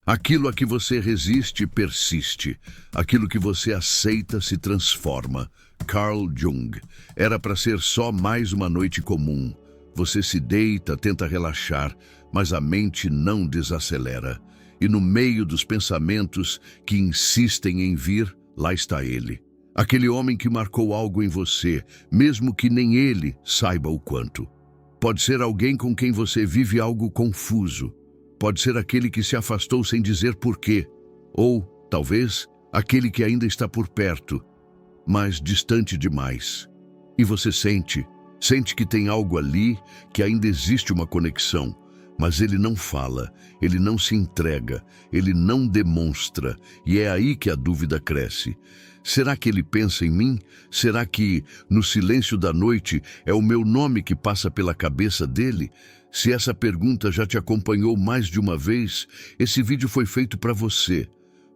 Aquilo a que você resiste persiste. Aquilo que você aceita se transforma. Carl Jung. Era para ser só mais uma noite comum. Você se deita, tenta relaxar, mas a mente não desacelera. E no meio dos pensamentos que insistem em vir, lá está ele. Aquele homem que marcou algo em você, mesmo que nem ele saiba o quanto. Pode ser alguém com quem você vive algo confuso. Pode ser aquele que se afastou sem dizer porquê. Ou, talvez, aquele que ainda está por perto, mas distante demais. E você sente que tem algo ali, que ainda existe uma conexão. Mas ele não fala, ele não se entrega, ele não demonstra. E é aí que a dúvida cresce. Será que ele pensa em mim? Será que, no silêncio da noite, é o meu nome que passa pela cabeça dele? Se essa pergunta já te acompanhou mais de uma vez, esse vídeo foi feito para você.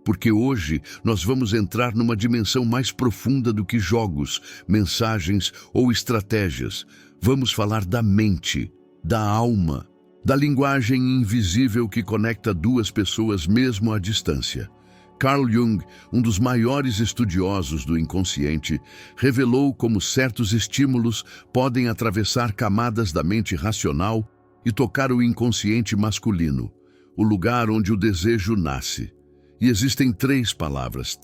Porque hoje nós vamos entrar numa dimensão mais profunda do que jogos, mensagens ou estratégias. Vamos falar da mente, da alma, da linguagem invisível que conecta duas pessoas mesmo à distância. Carl Jung, um dos maiores estudiosos do inconsciente, revelou como certos estímulos podem atravessar camadas da mente racional e tocar o inconsciente masculino, o lugar onde o desejo nasce. E existem três palavras,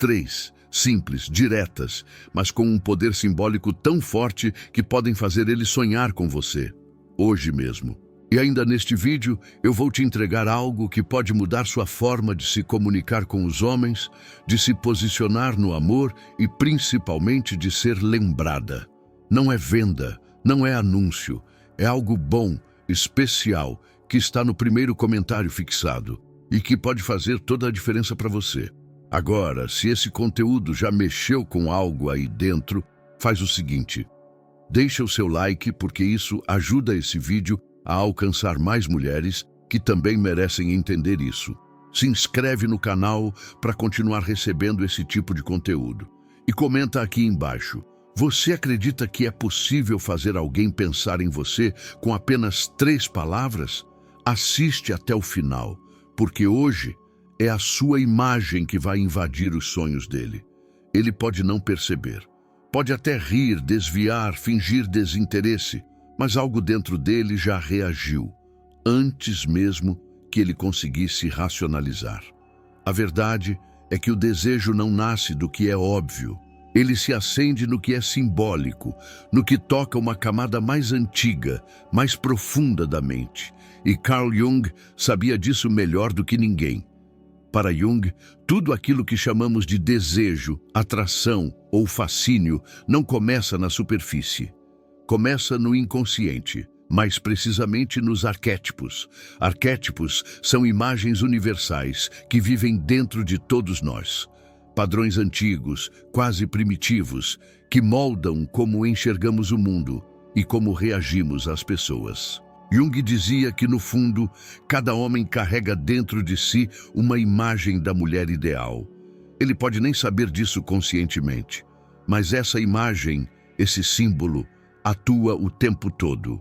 simples, diretas, mas com um poder simbólico tão forte que podem fazer ele sonhar com você, hoje mesmo. E ainda neste vídeo, eu vou te entregar algo que pode mudar sua forma de se comunicar com os homens, de se posicionar no amor e principalmente de ser lembrada. Não é venda, não é anúncio, é algo bom, especial, que está no primeiro comentário fixado e que pode fazer toda a diferença para você. Agora, se esse conteúdo já mexeu com algo aí dentro, faz o seguinte: deixa o seu like porque isso ajuda esse vídeo a alcançar mais mulheres que também merecem entender isso. Se inscreve no canal para continuar recebendo esse tipo de conteúdo. E comenta aqui embaixo: você acredita que é possível fazer alguém pensar em você com apenas 3 palavras? Assiste até o final, porque hoje é a sua imagem que vai invadir os sonhos dele. Ele pode não perceber, pode até rir, desviar, fingir desinteresse, mas algo dentro dele já reagiu, antes mesmo que ele conseguisse racionalizar. A verdade é que o desejo não nasce do que é óbvio. Ele se acende no que é simbólico, no que toca uma camada mais antiga, mais profunda da mente. E Carl Jung sabia disso melhor do que ninguém. Para Jung, tudo aquilo que chamamos de desejo, atração ou fascínio não começa na superfície. Começa no inconsciente, mais precisamente nos arquétipos. Arquétipos são imagens universais que vivem dentro de todos nós. Padrões antigos, quase primitivos, que moldam como enxergamos o mundo e como reagimos às pessoas. Jung dizia que, no fundo, cada homem carrega dentro de si uma imagem da mulher ideal. Ele pode nem saber disso conscientemente, mas essa imagem, esse símbolo, atua o tempo todo.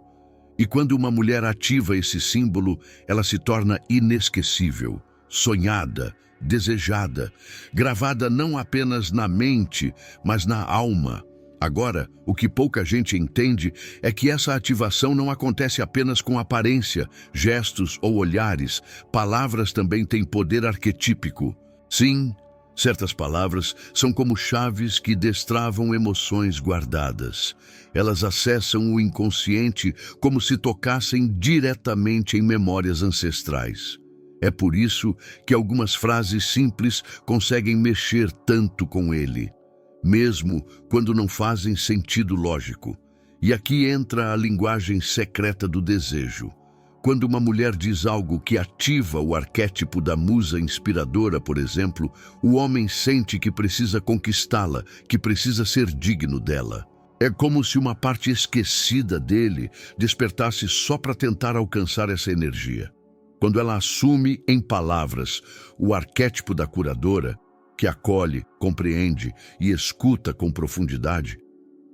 E quando uma mulher ativa esse símbolo, ela se torna inesquecível, sonhada, desejada, gravada não apenas na mente, mas na alma. Agora, o que pouca gente entende é que essa ativação não acontece apenas com aparência, gestos ou olhares. Palavras também têm poder arquetípico. Sim, certas palavras são como chaves que destravam emoções guardadas. Elas acessam o inconsciente como se tocassem diretamente em memórias ancestrais. É por isso que algumas frases simples conseguem mexer tanto com ele, mesmo quando não fazem sentido lógico. E aqui entra a linguagem secreta do desejo. Quando uma mulher diz algo que ativa o arquétipo da musa inspiradora, por exemplo, o homem sente que precisa conquistá-la, que precisa ser digno dela. É como se uma parte esquecida dele despertasse só para tentar alcançar essa energia. Quando ela assume em palavras o arquétipo da curadora, que acolhe, compreende e escuta com profundidade,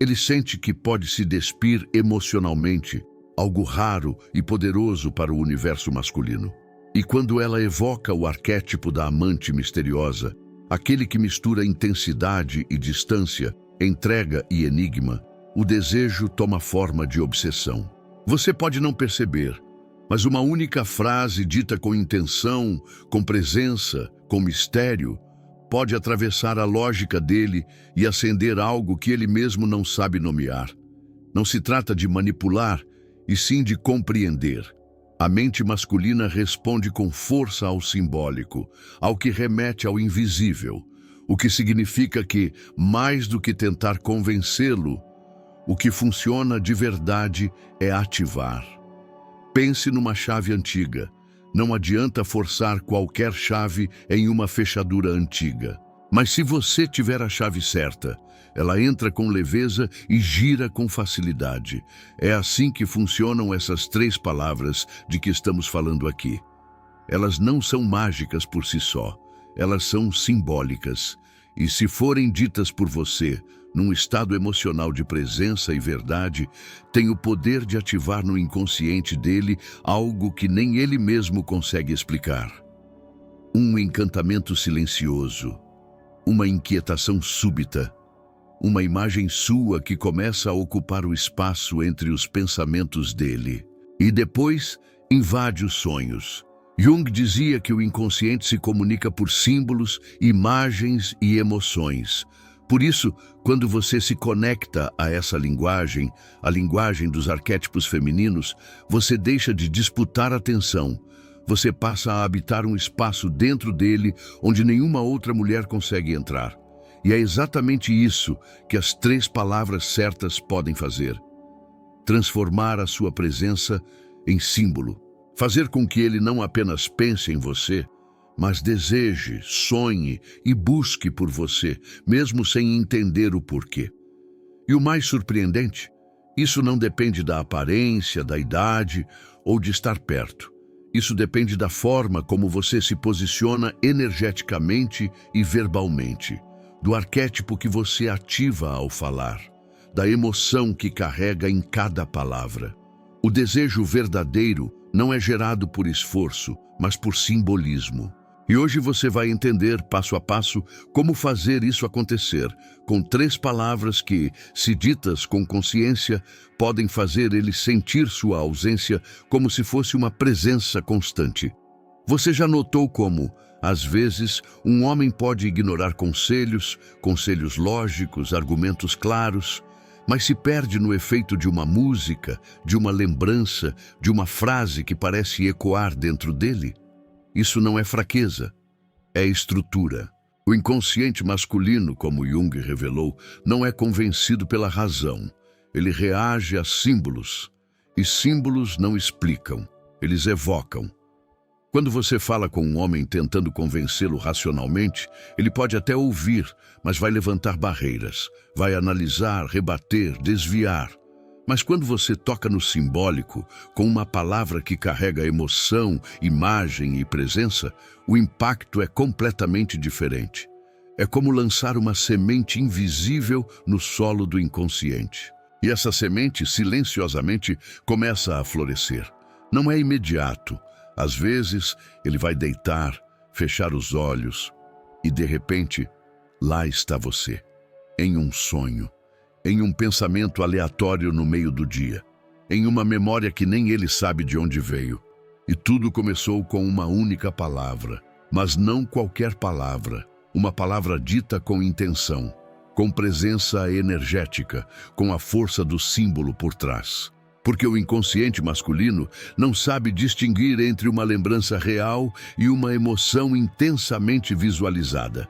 ele sente que pode se despir emocionalmente, algo raro e poderoso para o universo masculino. E quando ela evoca o arquétipo da amante misteriosa, aquele que mistura intensidade e distância, entrega e enigma, o desejo toma forma de obsessão. Você pode não perceber, mas uma única frase dita com intenção, com presença, com mistério, pode atravessar a lógica dele e acender algo que ele mesmo não sabe nomear. Não se trata de manipular, e sim de compreender. A mente masculina responde com força ao simbólico, ao que remete ao invisível, o que significa que, mais do que tentar convencê-lo, o que funciona de verdade é ativar. Pense numa chave antiga. Não adianta forçar qualquer chave em uma fechadura antiga. Mas se você tiver a chave certa, ela entra com leveza e gira com facilidade. É assim que funcionam essas 3 palavras de que estamos falando aqui. Elas não são mágicas por si só, elas são simbólicas. E se forem ditas por você, num estado emocional de presença e verdade, tem o poder de ativar no inconsciente dele algo que nem ele mesmo consegue explicar. Um encantamento silencioso, uma inquietação súbita, uma imagem sua que começa a ocupar o espaço entre os pensamentos dele. E depois invade os sonhos. Jung dizia que o inconsciente se comunica por símbolos, imagens e emoções. Por isso, quando você se conecta a essa linguagem, a linguagem dos arquétipos femininos, você deixa de disputar atenção. Você passa a habitar um espaço dentro dele onde nenhuma outra mulher consegue entrar. E é exatamente isso que as 3 palavras certas podem fazer. Transformar a sua presença em símbolo. Fazer com que ele não apenas pense em você, mas deseje, sonhe e busque por você, mesmo sem entender o porquê. E o mais surpreendente, isso não depende da aparência, da idade ou de estar perto. Isso depende da forma como você se posiciona energeticamente e verbalmente, do arquétipo que você ativa ao falar, da emoção que carrega em cada palavra. O desejo verdadeiro não é gerado por esforço, mas por simbolismo. E hoje você vai entender, passo a passo, como fazer isso acontecer, com 3 palavras que, se ditas com consciência, podem fazer ele sentir sua ausência como se fosse uma presença constante. Você já notou como, às vezes, um homem pode ignorar conselhos lógicos, argumentos claros, mas se perde no efeito de uma música, de uma lembrança, de uma frase que parece ecoar dentro dele? Isso não é fraqueza, é estrutura. O inconsciente masculino, como Jung revelou, não é convencido pela razão. Ele reage a símbolos, e símbolos não explicam, eles evocam. Quando você fala com um homem tentando convencê-lo racionalmente, ele pode até ouvir, mas vai levantar barreiras, vai analisar, rebater, desviar. Mas quando você toca no simbólico, com uma palavra que carrega emoção, imagem e presença, o impacto é completamente diferente. É como lançar uma semente invisível no solo do inconsciente. E essa semente, silenciosamente, começa a florescer. Não é imediato. Às vezes, ele vai deitar, fechar os olhos, e de repente, lá está você, em um sonho, em um pensamento aleatório no meio do dia, em uma memória que nem ele sabe de onde veio. E tudo começou com uma única palavra, mas não qualquer palavra, uma palavra dita com intenção, com presença energética, com a força do símbolo por trás. Porque o inconsciente masculino não sabe distinguir entre uma lembrança real e uma emoção intensamente visualizada.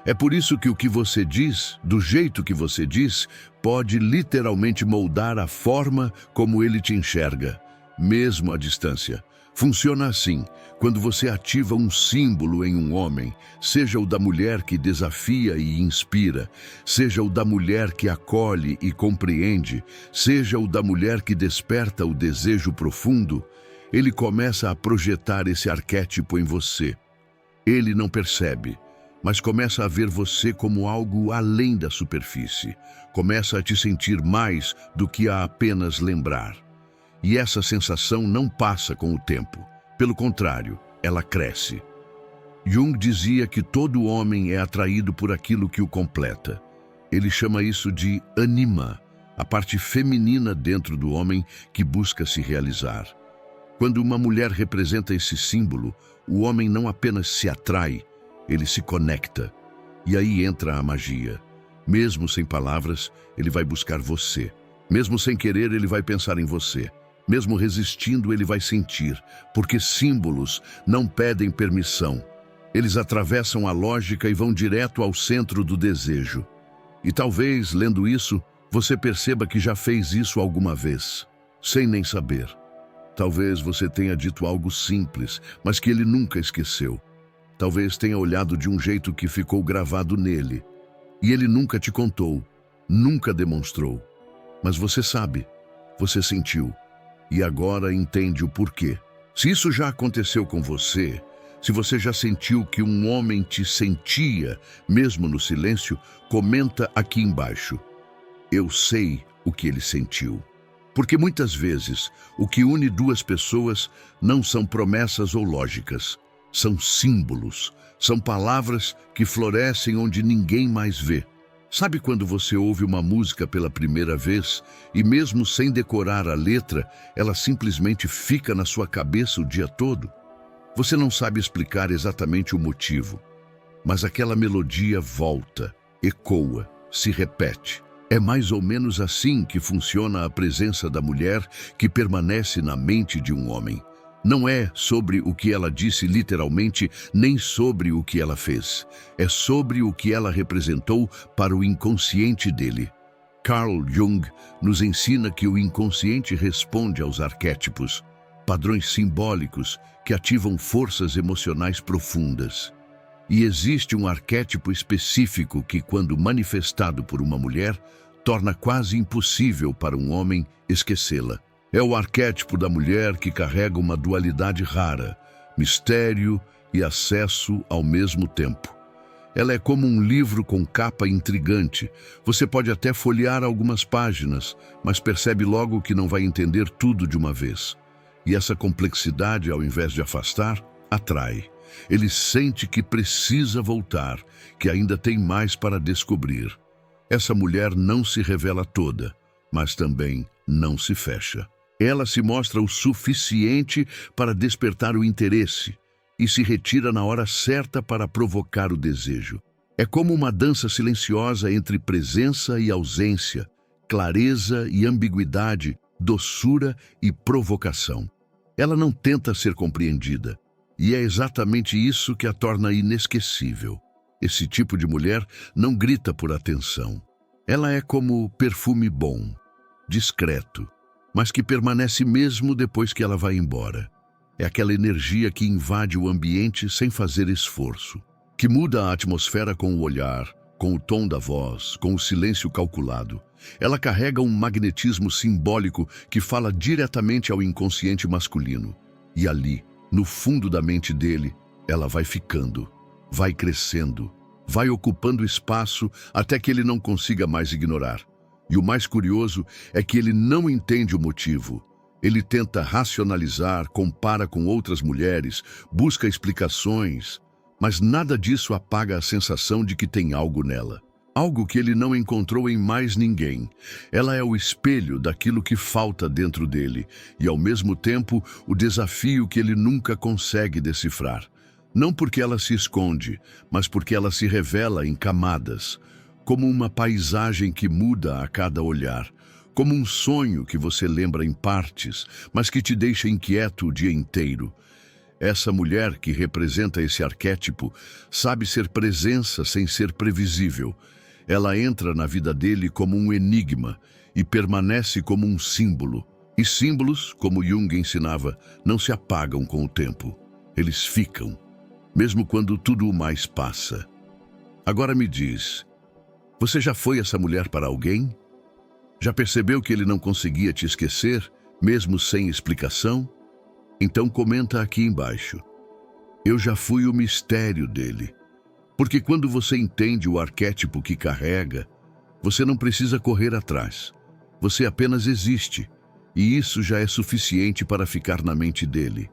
É por isso que o que você diz, do jeito que você diz, pode literalmente moldar a forma como ele te enxerga, mesmo à distância. Funciona assim, quando você ativa um símbolo em um homem, seja o da mulher que desafia e inspira, seja o da mulher que acolhe e compreende, seja o da mulher que desperta o desejo profundo, ele começa a projetar esse arquétipo em você. Ele não percebe, mas começa a ver você como algo além da superfície. Começa a te sentir mais do que a apenas lembrar. E essa sensação não passa com o tempo. Pelo contrário, ela cresce. Jung dizia que todo homem é atraído por aquilo que o completa. Ele chama isso de anima, a parte feminina dentro do homem que busca se realizar. Quando uma mulher representa esse símbolo, o homem não apenas se atrai, ele se conecta. E aí entra a magia. Mesmo sem palavras, ele vai buscar você. Mesmo sem querer, ele vai pensar em você. Mesmo resistindo, ele vai sentir, porque símbolos não pedem permissão. Eles atravessam a lógica e vão direto ao centro do desejo. E talvez, lendo isso, você perceba que já fez isso alguma vez, sem nem saber. Talvez você tenha dito algo simples, mas que ele nunca esqueceu. Talvez tenha olhado de um jeito que ficou gravado nele. E ele nunca te contou, nunca demonstrou. Mas você sabe, você sentiu. E agora entende o porquê. Se isso já aconteceu com você, se você já sentiu que um homem te sentia, mesmo no silêncio, comenta aqui embaixo. Eu sei o que ele sentiu. Porque muitas vezes, o que une duas pessoas não são promessas ou lógicas. São símbolos, são palavras que florescem onde ninguém mais vê. Sabe quando você ouve uma música pela primeira vez e mesmo sem decorar a letra, ela simplesmente fica na sua cabeça o dia todo? Você não sabe explicar exatamente o motivo, mas aquela melodia volta, ecoa, se repete. É mais ou menos assim que funciona a presença da mulher que permanece na mente de um homem. Não é sobre o que ela disse literalmente, nem sobre o que ela fez. É sobre o que ela representou para o inconsciente dele. Carl Jung nos ensina que o inconsciente responde aos arquétipos, padrões simbólicos que ativam forças emocionais profundas. E existe um arquétipo específico que, quando manifestado por uma mulher, torna quase impossível para um homem esquecê-la. É o arquétipo da mulher que carrega uma dualidade rara, mistério e acesso ao mesmo tempo. Ela é como um livro com capa intrigante. Você pode até folhear algumas páginas, mas percebe logo que não vai entender tudo de uma vez. E essa complexidade, ao invés de afastar, atrai. Ele sente que precisa voltar, que ainda tem mais para descobrir. Essa mulher não se revela toda, mas também não se fecha. Ela se mostra o suficiente para despertar o interesse e se retira na hora certa para provocar o desejo. É como uma dança silenciosa entre presença e ausência, clareza e ambiguidade, doçura e provocação. Ela não tenta ser compreendida, e é exatamente isso que a torna inesquecível. Esse tipo de mulher não grita por atenção. Ela é como perfume bom, discreto, mas que permanece mesmo depois que ela vai embora. É aquela energia que invade o ambiente sem fazer esforço, que muda a atmosfera com o olhar, com o tom da voz, com o silêncio calculado. Ela carrega um magnetismo simbólico que fala diretamente ao inconsciente masculino. E ali, no fundo da mente dele, ela vai ficando, vai crescendo, vai ocupando espaço até que ele não consiga mais ignorar. E o mais curioso é que ele não entende o motivo. Ele tenta racionalizar, compara com outras mulheres, busca explicações, mas nada disso apaga a sensação de que tem algo nela. Algo que ele não encontrou em mais ninguém. Ela é o espelho daquilo que falta dentro dele e, ao mesmo tempo, o desafio que ele nunca consegue decifrar. Não porque ela se esconde, mas porque ela se revela em camadas, como uma paisagem que muda a cada olhar, como um sonho que você lembra em partes, mas que te deixa inquieto o dia inteiro. Essa mulher que representa esse arquétipo sabe ser presença sem ser previsível. Ela entra na vida dele como um enigma e permanece como um símbolo. E símbolos, como Jung ensinava, não se apagam com o tempo. Eles ficam, mesmo quando tudo o mais passa. Agora me diz, você já foi essa mulher para alguém? Já percebeu que ele não conseguia te esquecer, mesmo sem explicação? Então comenta aqui embaixo. Eu já fui o mistério dele. Porque quando você entende o arquétipo que carrega, você não precisa correr atrás. Você apenas existe, e isso já é suficiente para ficar na mente dele.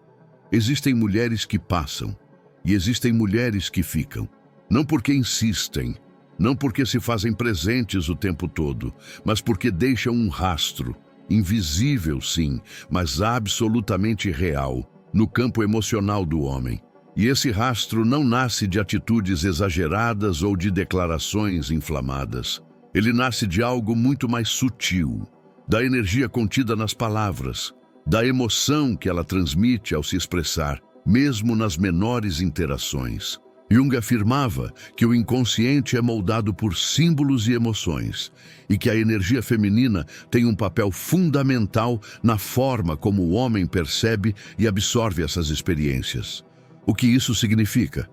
Existem mulheres que passam e existem mulheres que ficam. Não porque insistem, não porque se fazem presentes o tempo todo, mas porque deixam um rastro, invisível sim, mas absolutamente real, no campo emocional do homem. E esse rastro não nasce de atitudes exageradas ou de declarações inflamadas. Ele nasce de algo muito mais sutil, da energia contida nas palavras, da emoção que ela transmite ao se expressar, mesmo nas menores interações. Jung afirmava que o inconsciente é moldado por símbolos e emoções, e que a energia feminina tem um papel fundamental na forma como o homem percebe e absorve essas experiências. O que isso significa?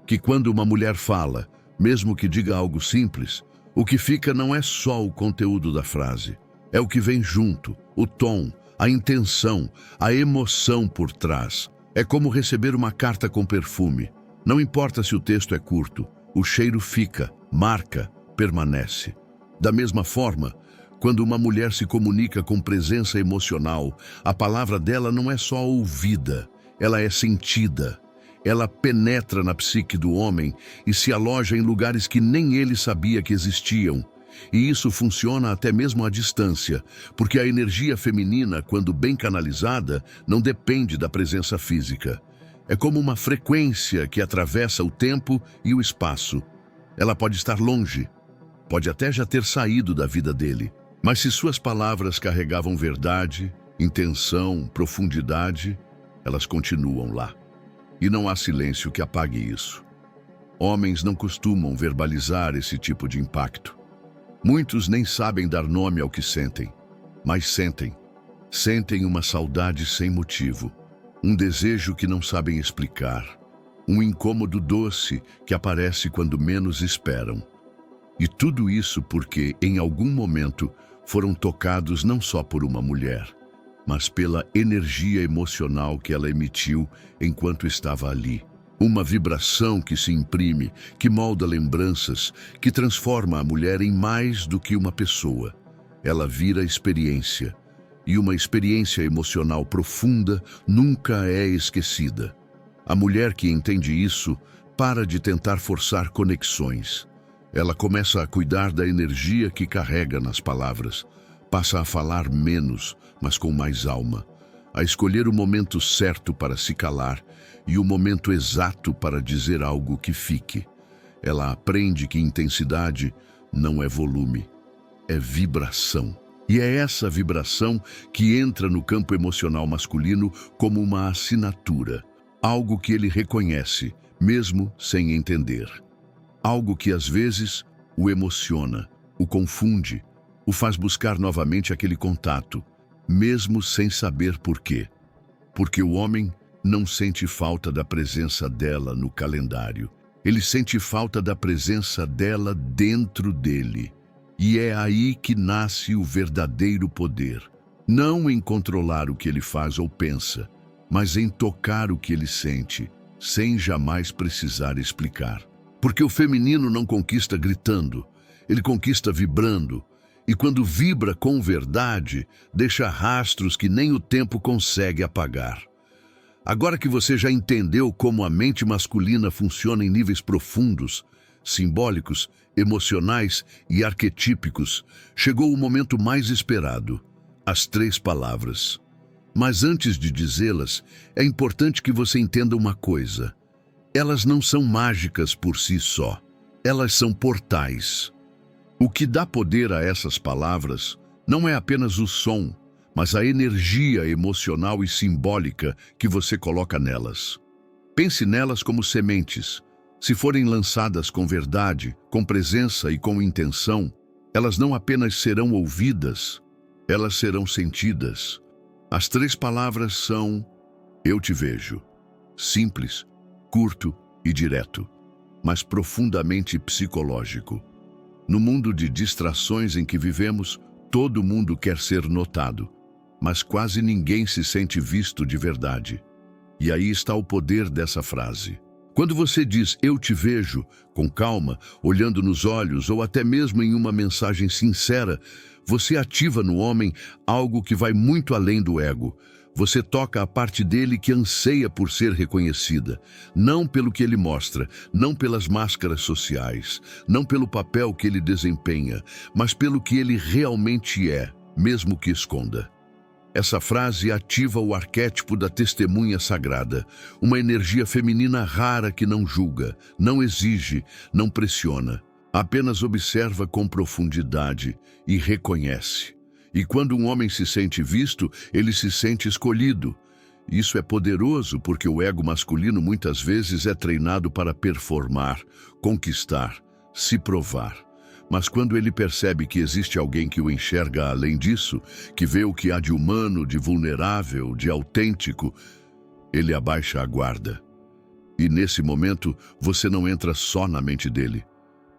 Que quando uma mulher fala, mesmo que diga algo simples, o que fica não é só o conteúdo da frase, é o que vem junto, o tom, a intenção, a emoção por trás. É como receber uma carta com perfume. Não importa se o texto é curto, o cheiro fica, marca, permanece. Da mesma forma, quando uma mulher se comunica com presença emocional, a palavra dela não é só ouvida, ela é sentida. Ela penetra na psique do homem e se aloja em lugares que nem ele sabia que existiam. E isso funciona até mesmo à distância, porque a energia feminina, quando bem canalizada, não depende da presença física. É como uma frequência que atravessa o tempo e o espaço. Ela pode estar longe, pode até já ter saído da vida dele, mas se suas palavras carregavam verdade, intenção, profundidade, elas continuam lá. E não há silêncio que apague isso. Homens não costumam verbalizar esse tipo de impacto. Muitos nem sabem dar nome ao que sentem, mas sentem. Sentem uma saudade sem motivo. Um desejo que não sabem explicar, um incômodo doce que aparece quando menos esperam. E tudo isso porque, em algum momento, foram tocados não só por uma mulher, mas pela energia emocional que ela emitiu enquanto estava ali. Uma vibração que se imprime, que molda lembranças, que transforma a mulher em mais do que uma pessoa. Ela vira experiência. E uma experiência emocional profunda nunca é esquecida. A mulher que entende isso para de tentar forçar conexões. Ela começa a cuidar da energia que carrega nas palavras, passa a falar menos, mas com mais alma, a escolher o momento certo para se calar e o momento exato para dizer algo que fique. Ela aprende que intensidade não é volume, é vibração. E é essa vibração que entra no campo emocional masculino como uma assinatura, algo que ele reconhece, mesmo sem entender. Algo que às vezes o emociona, o confunde, o faz buscar novamente aquele contato, mesmo sem saber por quê. Porque o homem não sente falta da presença dela no calendário. Ele sente falta da presença dela dentro dele. E é aí que nasce o verdadeiro poder. Não em controlar o que ele faz ou pensa, mas em tocar o que ele sente, sem jamais precisar explicar. Porque o feminino não conquista gritando, ele conquista vibrando. E quando vibra com verdade, deixa rastros que nem o tempo consegue apagar. Agora que você já entendeu como a mente masculina funciona em níveis profundos, simbólicos, emocionais e arquetípicos, chegou o momento mais esperado, as 3 palavras. Mas antes de dizê-las, é importante que você entenda uma coisa. Elas não são mágicas por si só, elas são portais. O que dá poder a essas palavras não é apenas o som, mas a energia emocional e simbólica que você coloca nelas. Pense nelas como sementes. Se forem lançadas com verdade, com presença e com intenção, elas não apenas serão ouvidas, elas serão sentidas. As 3 palavras são: eu te vejo. Simples, curto e direto, mas profundamente psicológico. No mundo de distrações em que vivemos, todo mundo quer ser notado, mas quase ninguém se sente visto de verdade. E aí está o poder dessa frase. Quando você diz "eu te vejo", com calma, olhando nos olhos ou até mesmo em uma mensagem sincera, você ativa no homem algo que vai muito além do ego. Você toca a parte dele que anseia por ser reconhecida, não pelo que ele mostra, não pelas máscaras sociais, não pelo papel que ele desempenha, mas pelo que ele realmente é, mesmo que esconda. Essa frase ativa o arquétipo da testemunha sagrada, uma energia feminina rara que não julga, não exige, não pressiona, apenas observa com profundidade e reconhece. E quando um homem se sente visto, ele se sente escolhido. Isso é poderoso porque o ego masculino muitas vezes é treinado para performar, conquistar, se provar. Mas quando ele percebe que existe alguém que o enxerga além disso, que vê o que há de humano, de vulnerável, de autêntico, ele abaixa a guarda. E nesse momento, você não entra só na mente dele,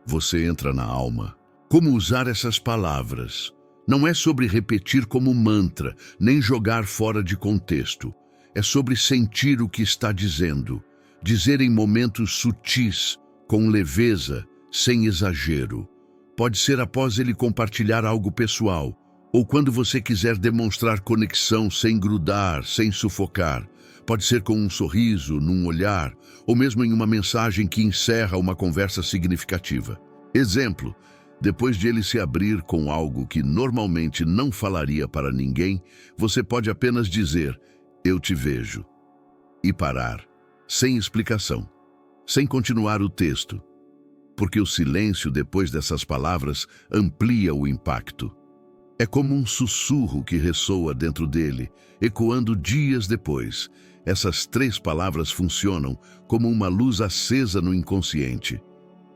você entra na alma. Como usar essas palavras? Não é sobre repetir como mantra, nem jogar fora de contexto. É sobre sentir o que está dizendo, dizer em momentos sutis, com leveza, sem exagero. Pode ser após ele compartilhar algo pessoal, ou quando você quiser demonstrar conexão sem grudar, sem sufocar. Pode ser com um sorriso, num olhar, ou mesmo em uma mensagem que encerra uma conversa significativa. Exemplo: depois de ele se abrir com algo que normalmente não falaria para ninguém, você pode apenas dizer, eu te vejo, e parar, sem explicação, sem continuar o texto, porque o silêncio depois dessas palavras amplia o impacto. É como um sussurro que ressoa dentro dele, ecoando dias depois. Essas 3 palavras funcionam como uma luz acesa no inconsciente.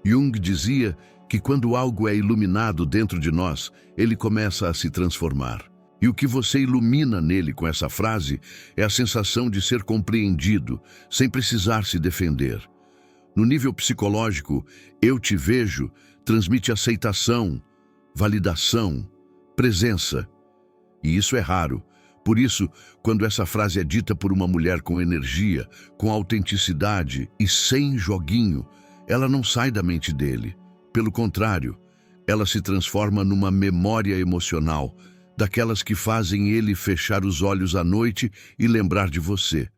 Jung dizia que quando algo é iluminado dentro de nós, ele começa a se transformar. E o que você ilumina nele com essa frase é a sensação de ser compreendido, sem precisar se defender. No nível psicológico, eu te vejo transmite aceitação, validação, presença. E isso é raro. Por isso, quando essa frase é dita por uma mulher com energia, com autenticidade e sem joguinho, ela não sai da mente dele. Pelo contrário, ela se transforma numa memória emocional, daquelas que fazem ele fechar os olhos à noite e lembrar de você.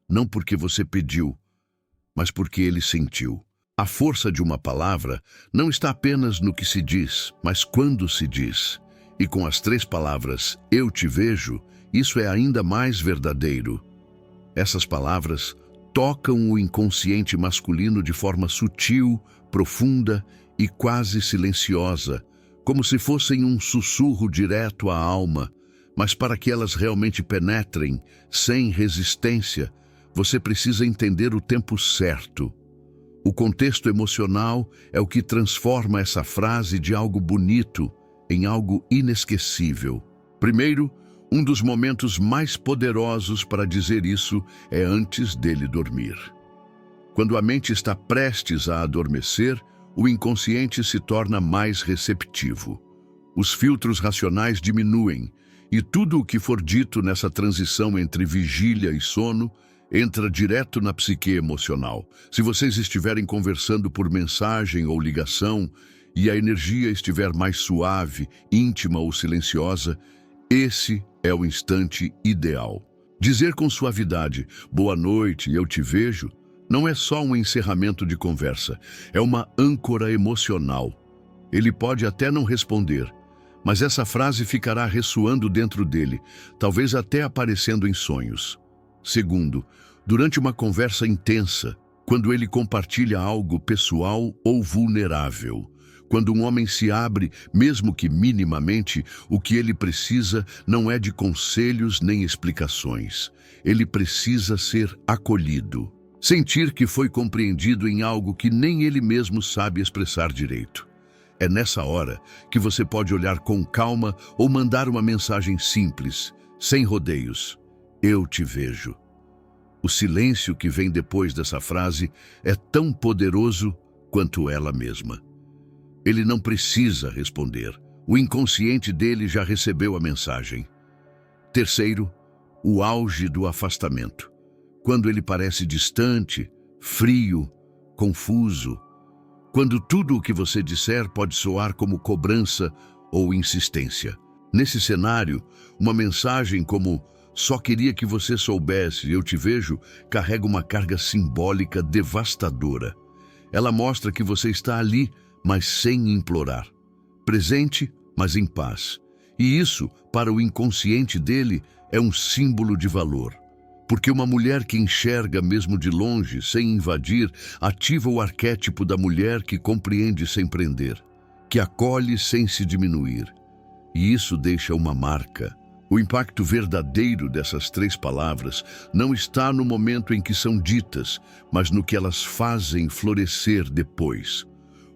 Não porque você pediu, mas porque ele sentiu. A força de uma palavra não está apenas no que se diz, mas quando se diz. E com as 3 palavras, eu te vejo, isso é ainda mais verdadeiro. Essas palavras tocam o inconsciente masculino de forma sutil, profunda e quase silenciosa, como se fossem um sussurro direto à alma, mas para que elas realmente penetrem, sem resistência, você precisa entender o tempo certo. O contexto emocional é o que transforma essa frase de algo bonito em algo inesquecível. Primeiro, um dos momentos mais poderosos para dizer isso é antes dele dormir. Quando a mente está prestes a adormecer, o inconsciente se torna mais receptivo. Os filtros racionais diminuem, e tudo o que for dito nessa transição entre vigília e sono entra direto na psique emocional. Se vocês estiverem conversando por mensagem ou ligação, e a energia estiver mais suave, íntima ou silenciosa, esse é o instante ideal. Dizer com suavidade, boa noite, eu te vejo, não é só um encerramento de conversa, é uma âncora emocional. Ele pode até não responder, mas essa frase ficará ressoando dentro dele, talvez até aparecendo em sonhos. Segundo, durante uma conversa intensa, quando ele compartilha algo pessoal ou vulnerável. Quando um homem se abre, mesmo que minimamente, o que ele precisa não é de conselhos nem explicações. Ele precisa ser acolhido. Sentir que foi compreendido em algo que nem ele mesmo sabe expressar direito. É nessa hora que você pode olhar com calma ou mandar uma mensagem simples, sem rodeios. Eu te vejo. O silêncio que vem depois dessa frase é tão poderoso quanto ela mesma. Ele não precisa responder. O inconsciente dele já recebeu a mensagem. Terceiro, o auge do afastamento. Quando ele parece distante, frio, confuso. Quando tudo o que você disser pode soar como cobrança ou insistência. Nesse cenário, uma mensagem como Só queria que você soubesse, eu te vejo, carrega uma carga simbólica devastadora. Ela mostra que você está ali, mas sem implorar. Presente, mas em paz. E isso, para o inconsciente dele, é um símbolo de valor. Porque uma mulher que enxerga mesmo de longe, sem invadir, ativa o arquétipo da mulher que compreende sem prender, que acolhe sem se diminuir. E isso deixa uma marca. O impacto verdadeiro dessas 3 palavras não está no momento em que são ditas, mas no que elas fazem florescer depois.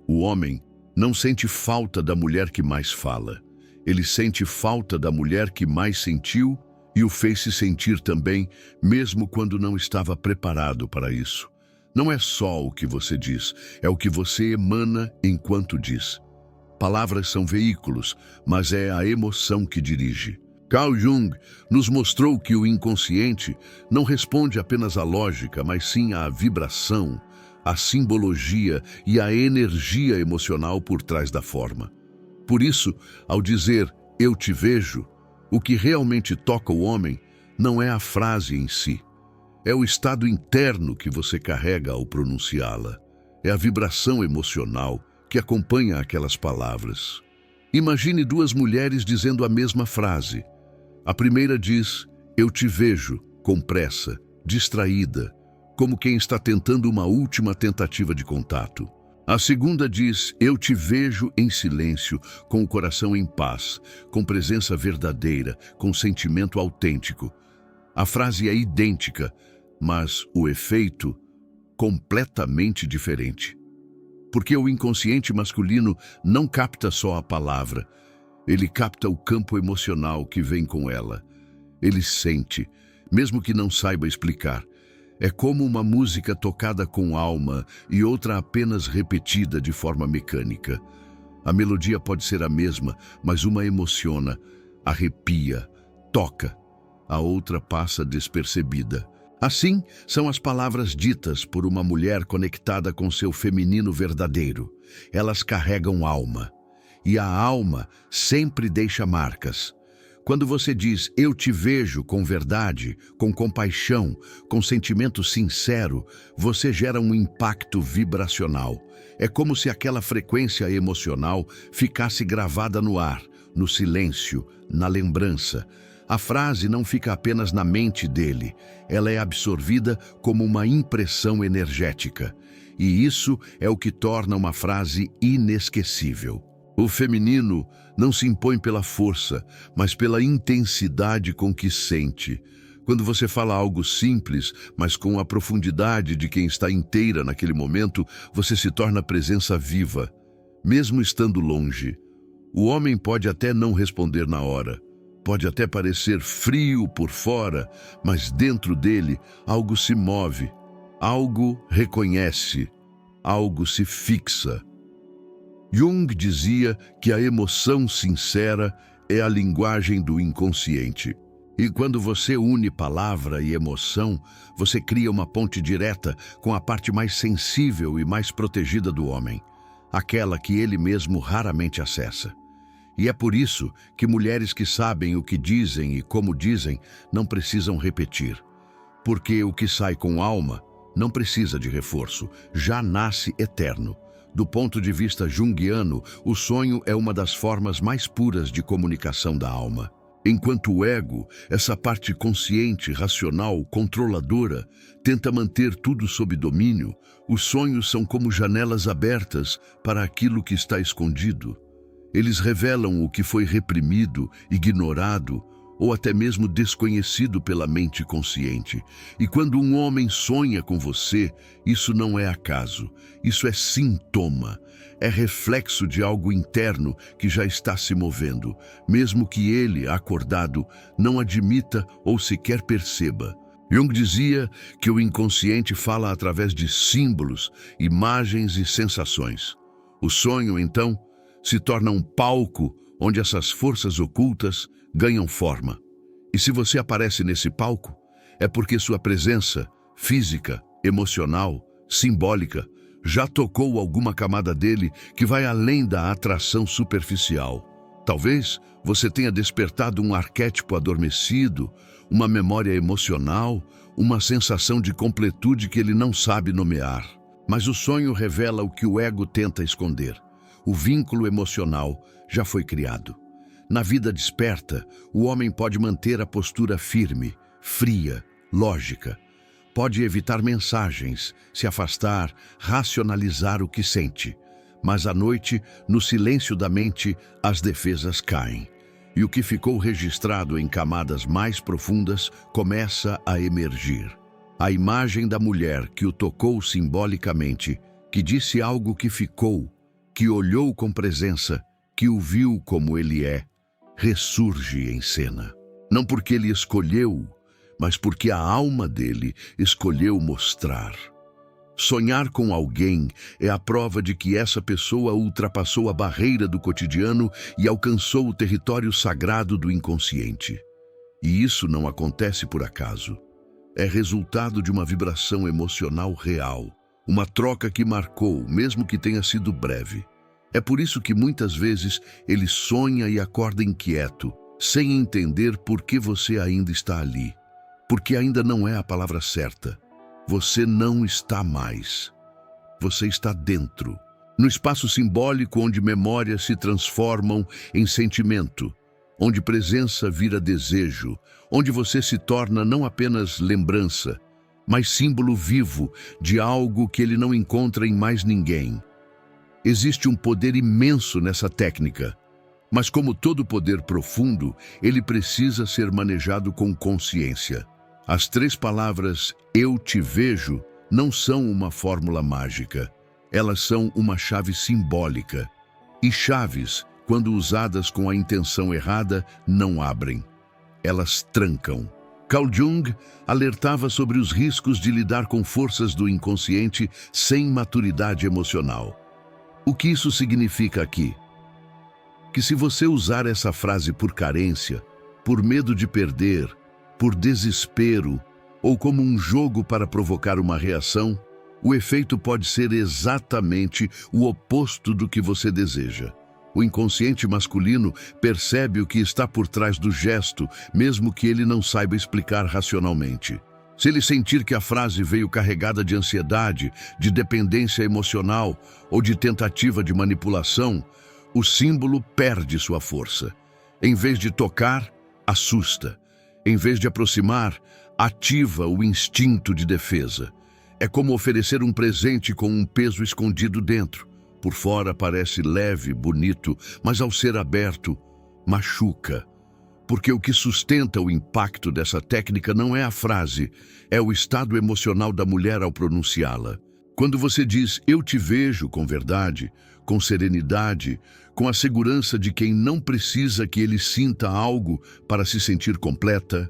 O homem não sente falta da mulher que mais fala. Ele sente falta da mulher que mais sentiu e o fez se sentir também, mesmo quando não estava preparado para isso. Não é só o que você diz, é o que você emana enquanto diz. Palavras são veículos, mas é a emoção que dirige. Carl Jung nos mostrou que o inconsciente não responde apenas à lógica, mas sim à vibração, à simbologia e à energia emocional por trás da forma. Por isso, ao dizer "eu te vejo", o que realmente toca o homem não é a frase em si. É o estado interno que você carrega ao pronunciá-la. É a vibração emocional que acompanha aquelas palavras. Imagine 2 mulheres dizendo a mesma frase. A primeira diz, "eu te vejo", com pressa, distraída, como quem está tentando uma última tentativa de contato. A segunda diz, "eu te vejo", em silêncio, com o coração em paz, com presença verdadeira, com sentimento autêntico. A frase é idêntica, mas o efeito completamente diferente. Porque o inconsciente masculino não capta só a palavra, ele capta o campo emocional que vem com ela. Ele sente, mesmo que não saiba explicar. É como uma música tocada com alma e outra apenas repetida de forma mecânica. A melodia pode ser a mesma, mas uma emociona, arrepia, toca. A outra passa despercebida. Assim são as palavras ditas por uma mulher conectada com seu feminino verdadeiro. Elas carregam alma. E a alma sempre deixa marcas. Quando você diz "eu te vejo" com verdade, com compaixão, com sentimento sincero, você gera um impacto vibracional. É como se aquela frequência emocional ficasse gravada no ar, no silêncio, na lembrança. A frase não fica apenas na mente dele, ela é absorvida como uma impressão energética. E isso é o que torna uma frase inesquecível. O feminino não se impõe pela força, mas pela intensidade com que sente. Quando você fala algo simples, mas com a profundidade de quem está inteira naquele momento, você se torna presença viva, mesmo estando longe. O homem pode até não responder na hora, pode até parecer frio por fora, mas dentro dele algo se move, algo reconhece, algo se fixa. Jung dizia que a emoção sincera é a linguagem do inconsciente. E quando você une palavra e emoção, você cria uma ponte direta com a parte mais sensível e mais protegida do homem, aquela que ele mesmo raramente acessa. E é por isso que mulheres que sabem o que dizem e como dizem não precisam repetir. Porque o que sai com alma não precisa de reforço, já nasce eterno. Do ponto de vista junguiano, o sonho é uma das formas mais puras de comunicação da alma. Enquanto o ego, essa parte consciente, racional, controladora, tenta manter tudo sob domínio, os sonhos são como janelas abertas para aquilo que está escondido. Eles revelam o que foi reprimido, ignorado ou até mesmo desconhecido pela mente consciente. E quando um homem sonha com você, isso não é acaso, isso é sintoma, é reflexo de algo interno que já está se movendo, mesmo que ele, acordado, não admita ou sequer perceba. Jung dizia que o inconsciente fala através de símbolos, imagens e sensações. O sonho, então, se torna um palco onde essas forças ocultas ganham forma. E se você aparece nesse palco, é porque sua presença física, emocional, simbólica, já tocou alguma camada dele que vai além da atração superficial. Talvez você tenha despertado um arquétipo adormecido, uma memória emocional, uma sensação de completude que ele não sabe nomear. Mas o sonho revela o que o ego tenta esconder. O vínculo emocional já foi criado. Na vida desperta, o homem pode manter a postura firme, fria, lógica. Pode evitar mensagens, se afastar, racionalizar o que sente. Mas à noite, no silêncio da mente, as defesas caem. E o que ficou registrado em camadas mais profundas começa a emergir. A imagem da mulher que o tocou simbolicamente, que disse algo que ficou, que olhou com presença, que o viu como ele é, ressurge em cena. Não porque ele escolheu, mas porque a alma dele escolheu mostrar. Sonhar com alguém é a prova de que essa pessoa ultrapassou a barreira do cotidiano e alcançou o território sagrado do inconsciente. E isso não acontece por acaso. É resultado de uma vibração emocional real, uma troca que marcou, mesmo que tenha sido breve. É por isso que muitas vezes ele sonha e acorda inquieto, sem entender por que você ainda está ali. Porque ainda não é a palavra certa. Você não está mais. Você está dentro, no espaço simbólico onde memórias se transformam em sentimento, onde presença vira desejo, onde você se torna não apenas lembrança, mas símbolo vivo de algo que ele não encontra em mais ninguém. Existe um poder imenso nessa técnica, mas como todo poder profundo, ele precisa ser manejado com consciência. As 3 palavras "eu te vejo" não são uma fórmula mágica. Elas são uma chave simbólica. E chaves, quando usadas com a intenção errada, não abrem. Elas trancam. Carl Jung alertava sobre os riscos de lidar com forças do inconsciente sem maturidade emocional. O que isso significa aqui? Que se você usar essa frase por carência, por medo de perder, por desespero ou como um jogo para provocar uma reação, o efeito pode ser exatamente o oposto do que você deseja. O inconsciente masculino percebe o que está por trás do gesto, mesmo que ele não saiba explicar racionalmente. Se ele sentir que a frase veio carregada de ansiedade, de dependência emocional ou de tentativa de manipulação, o símbolo perde sua força. Em vez de tocar, assusta. Em vez de aproximar, ativa o instinto de defesa. É como oferecer um presente com um peso escondido dentro. Por fora parece leve, bonito, mas ao ser aberto, machuca. Porque o que sustenta o impacto dessa técnica não é a frase, é o estado emocional da mulher ao pronunciá-la. Quando você diz "eu te vejo" com verdade, com serenidade, com a segurança de quem não precisa que ele sinta algo para se sentir completa,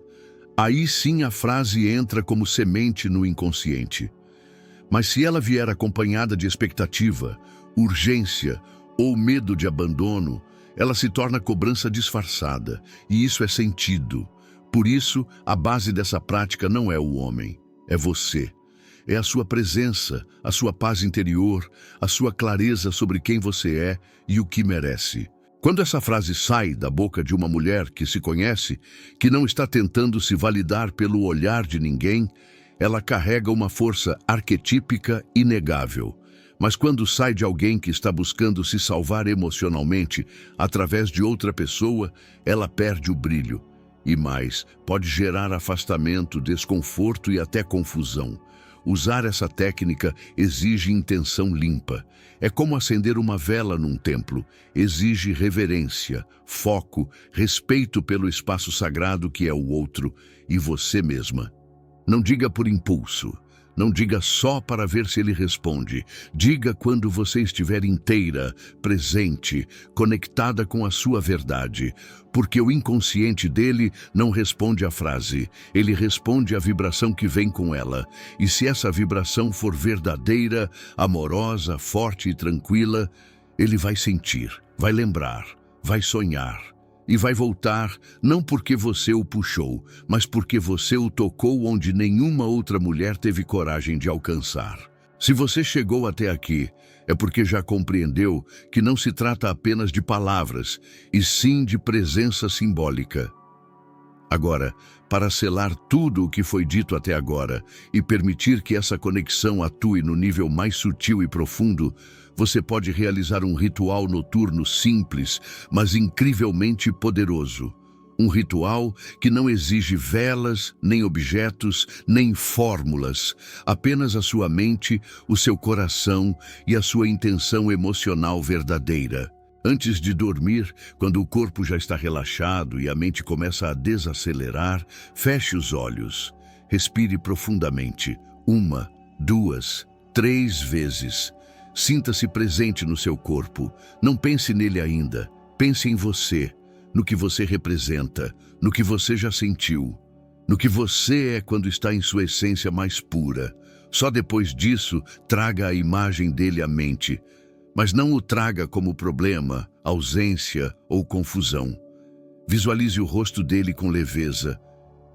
aí sim a frase entra como semente no inconsciente. Mas se ela vier acompanhada de expectativa, urgência ou medo de abandono, ela se torna cobrança disfarçada, e isso é sentido. Por isso, a base dessa prática não é o homem, é você. É a sua presença, a sua paz interior, a sua clareza sobre quem você é e o que merece. Quando essa frase sai da boca de uma mulher que se conhece, que não está tentando se validar pelo olhar de ninguém, ela carrega uma força arquetípica inegável. Mas quando sai de alguém que está buscando se salvar emocionalmente através de outra pessoa, ela perde o brilho. E mais, pode gerar afastamento, desconforto e até confusão. Usar essa técnica exige intenção limpa. É como acender uma vela num templo. Exige reverência, foco, respeito pelo espaço sagrado que é o outro e você mesma. Não diga por impulso. Não diga só para ver se ele responde. Diga quando você estiver inteira, presente, conectada com a sua verdade. Porque o inconsciente dele não responde à frase. Ele responde à vibração que vem com ela. E se essa vibração for verdadeira, amorosa, forte e tranquila, ele vai sentir, vai lembrar, vai sonhar. E vai voltar, não porque você o puxou, mas porque você o tocou onde nenhuma outra mulher teve coragem de alcançar. Se você chegou até aqui, é porque já compreendeu que não se trata apenas de palavras, e sim de presença simbólica. Agora, para selar tudo o que foi dito até agora e permitir que essa conexão atue no nível mais sutil e profundo, você pode realizar um ritual noturno simples, mas incrivelmente poderoso. Um ritual que não exige velas, nem objetos, nem fórmulas, apenas a sua mente, o seu coração e a sua intenção emocional verdadeira. Antes de dormir, quando o corpo já está relaxado e a mente começa a desacelerar, feche os olhos. Respire profundamente, 1, 2, 3 vezes. Sinta-se presente no seu corpo. Não pense nele ainda. Pense em você, no que você representa, no que você já sentiu, no que você é quando está em sua essência mais pura. Só depois disso, traga a imagem dele à mente. Mas não o traga como problema, ausência ou confusão. Visualize o rosto dele com leveza.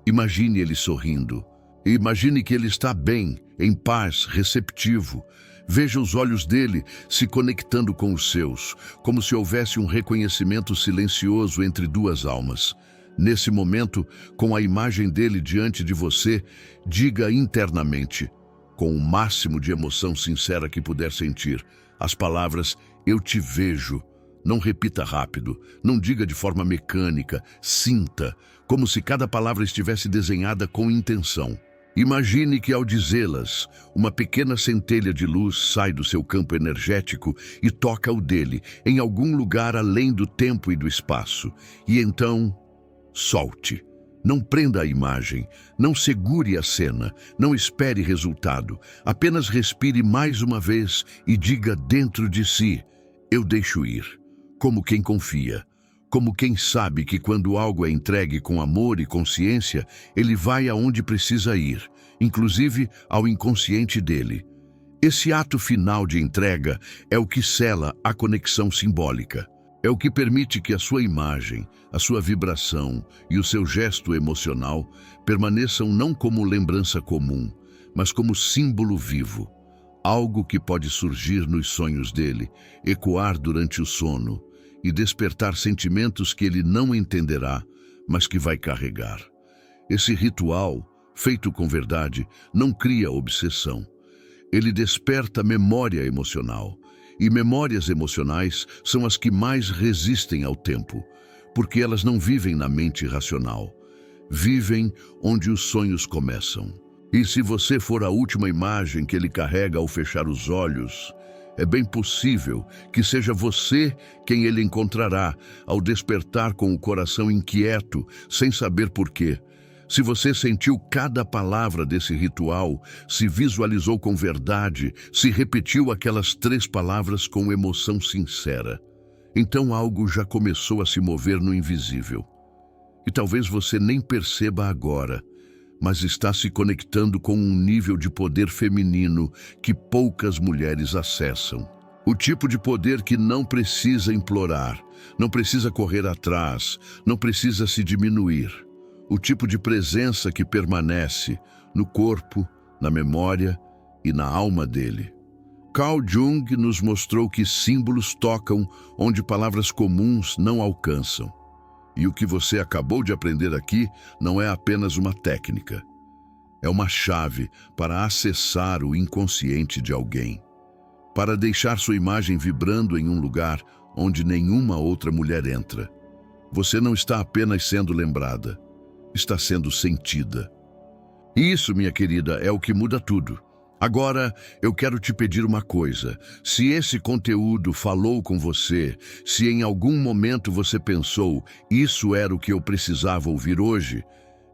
Imagine ele sorrindo. Imagine que ele está bem, em paz, receptivo. Veja os olhos dele se conectando com os seus, como se houvesse um reconhecimento silencioso entre duas almas. Nesse momento, com a imagem dele diante de você, diga internamente, com o máximo de emoção sincera que puder sentir, as palavras "eu te vejo". Não repita rápido, não diga de forma mecânica, sinta, como se cada palavra estivesse desenhada com intenção. Imagine que ao dizê-las, uma pequena centelha de luz sai do seu campo energético e toca o dele, em algum lugar além do tempo e do espaço. E então, solte. Não prenda a imagem, não segure a cena, não espere resultado. Apenas respire mais uma vez e diga dentro de si, "eu deixo ir", como quem confia. Como quem sabe que quando algo é entregue com amor e consciência, ele vai aonde precisa ir, inclusive ao inconsciente dele. Esse ato final de entrega é o que sela a conexão simbólica. É o que permite que a sua imagem, a sua vibração e o seu gesto emocional permaneçam não como lembrança comum, mas como símbolo vivo. Algo que pode surgir nos sonhos dele, ecoar durante o sono, e despertar sentimentos que ele não entenderá, mas que vai carregar. Esse ritual, feito com verdade, não cria obsessão. Ele desperta memória emocional, e memórias emocionais são as que mais resistem ao tempo, porque elas não vivem na mente racional. Vivem onde os sonhos começam. E se você for a última imagem que ele carrega ao fechar os olhos, é bem possível que seja você quem ele encontrará ao despertar com o coração inquieto, sem saber porquê. Se você sentiu cada palavra desse ritual, se visualizou com verdade, se repetiu aquelas 3 palavras com emoção sincera, então algo já começou a se mover no invisível. E talvez você nem perceba agora, mas está se conectando com um nível de poder feminino que poucas mulheres acessam. O tipo de poder que não precisa implorar, não precisa correr atrás, não precisa se diminuir. O tipo de presença que permanece no corpo, na memória e na alma dele. Carl Jung nos mostrou que símbolos tocam onde palavras comuns não alcançam. E o que você acabou de aprender aqui não é apenas uma técnica. É uma chave para acessar o inconsciente de alguém. Para deixar sua imagem vibrando em um lugar onde nenhuma outra mulher entra. Você não está apenas sendo lembrada, está sendo sentida. Isso, minha querida, é o que muda tudo. Agora, eu quero te pedir uma coisa. Se esse conteúdo falou com você, se em algum momento você pensou, isso era o que eu precisava ouvir hoje,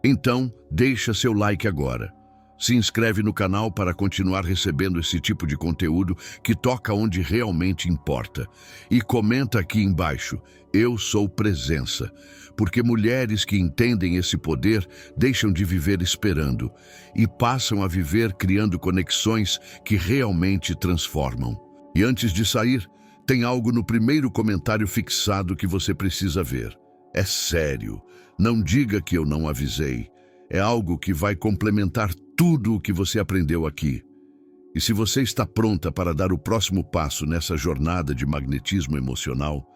então deixa seu like agora. Se inscreve no canal para continuar recebendo esse tipo de conteúdo que toca onde realmente importa. E comenta aqui embaixo, "Eu sou presença", porque mulheres que entendem esse poder deixam de viver esperando e passam a viver criando conexões que realmente transformam. E antes de sair, tem algo no primeiro comentário fixado que você precisa ver. É sério, não diga que eu não avisei. É algo que vai complementar tudo o que você aprendeu aqui. E se você está pronta para dar o próximo passo nessa jornada de magnetismo emocional,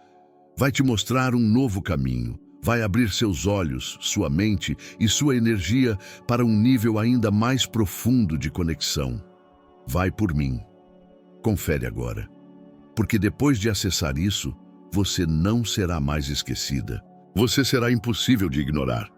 vai te mostrar um novo caminho, vai abrir seus olhos, sua mente e sua energia para um nível ainda mais profundo de conexão. Vai por mim. Confere agora. Porque depois de acessar isso, você não será mais esquecida. Você será impossível de ignorar.